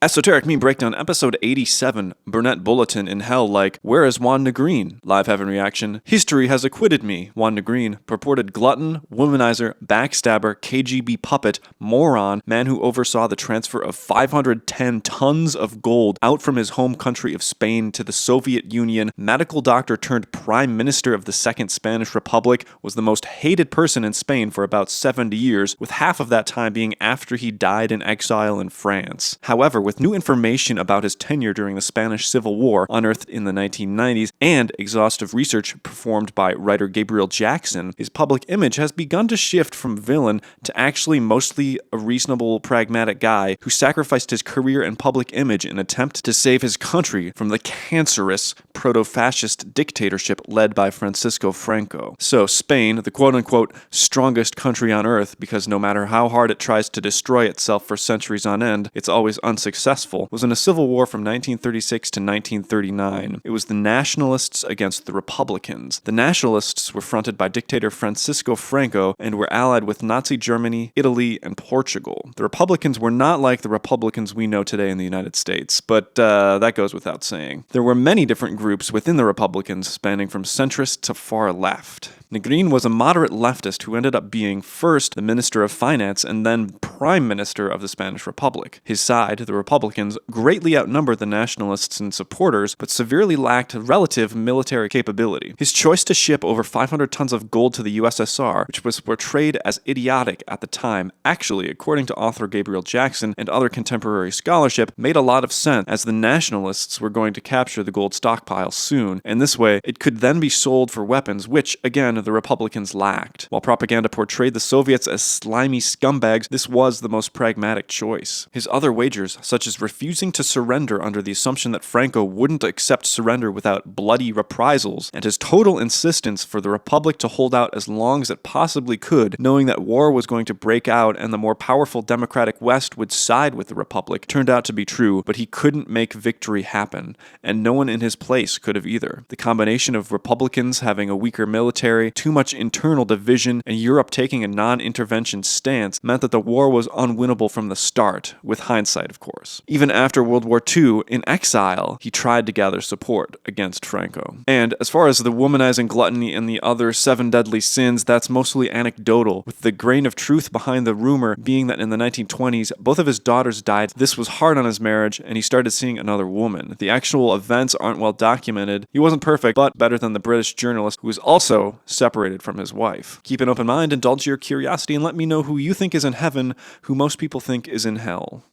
Esoteric Meme Breakdown, episode 87, Burnett Bolloton in Hell like, where is Juan Negín? Live Heaven reaction, history has acquitted me. Juan Negín, purported glutton, womanizer, backstabber, KGB puppet, moron, man who oversaw the transfer of 510 tons of gold out from his home country of Spain to the Soviet Union, medical doctor turned prime minister of the Second Spanish Republic, was the most hated person in Spain for about 70 years, with half of that time being after he died in exile in France. However, with new information about his tenure during the Spanish Civil War unearthed in the 1990s and exhaustive research performed by writer Gabriel Jackson, his public image has begun to shift from villain to actually mostly a reasonable, pragmatic guy who sacrificed his career and public image in an attempt to save his country from the cancerous proto-fascist dictatorship led by Francisco Franco. So Spain, the quote-unquote strongest country on earth because no matter how hard it tries to destroy itself for centuries on end, it's always unsuccessful, was in a civil war from 1936 to 1939. It was the nationalists against the Republicans. The nationalists were fronted by dictator Francisco Franco and were allied with Nazi Germany, Italy, and Portugal. The Republicans were not like the Republicans we know today in the United States, but that goes without saying. There were many different groups within the Republicans, spanning from centrist to far left. Negín was a moderate leftist who ended up being first the Minister of Finance and then Prime Minister of the Spanish Republic. His side, the Republicans, greatly outnumbered the nationalists in supporters, but severely lacked relative military capability. His choice to ship over 500 tons of gold to the USSR, which was portrayed as idiotic at the time, actually, according to author Gabriel Jackson and other contemporary scholarship, made a lot of sense, as the nationalists were going to capture the gold stockpile soon, and this way, it could then be sold for weapons, which, again, the Republicans lacked. While propaganda portrayed the Soviets as slimy scumbags, this was the most pragmatic choice. His other wagers, such as refusing to surrender under the assumption that Franco wouldn't accept surrender without bloody reprisals, and his total insistence for the Republic to hold out as long as it possibly could, knowing that war was going to break out and the more powerful democratic West would side with the Republic, turned out to be true, but he couldn't make victory happen, and no one in his place could have either. The combination of Republicans having a weaker military, too much internal division, and Europe taking a non-intervention stance meant that the war was unwinnable from the start, with hindsight, of course. Even after World War II, in exile, he tried to gather support against Franco. And as far as the womanizing, gluttony, and the other 7 deadly sins, that's mostly anecdotal, with the grain of truth behind the rumor being that in the 1920s, both of his daughters died. This was hard on his marriage, and he started seeing another woman. The actual events aren't well documented. He wasn't perfect, but better than the British journalist who was also separated from his wife. Keep an open mind, indulge your curiosity, and let me know who you think is in heaven, who most people think is in hell.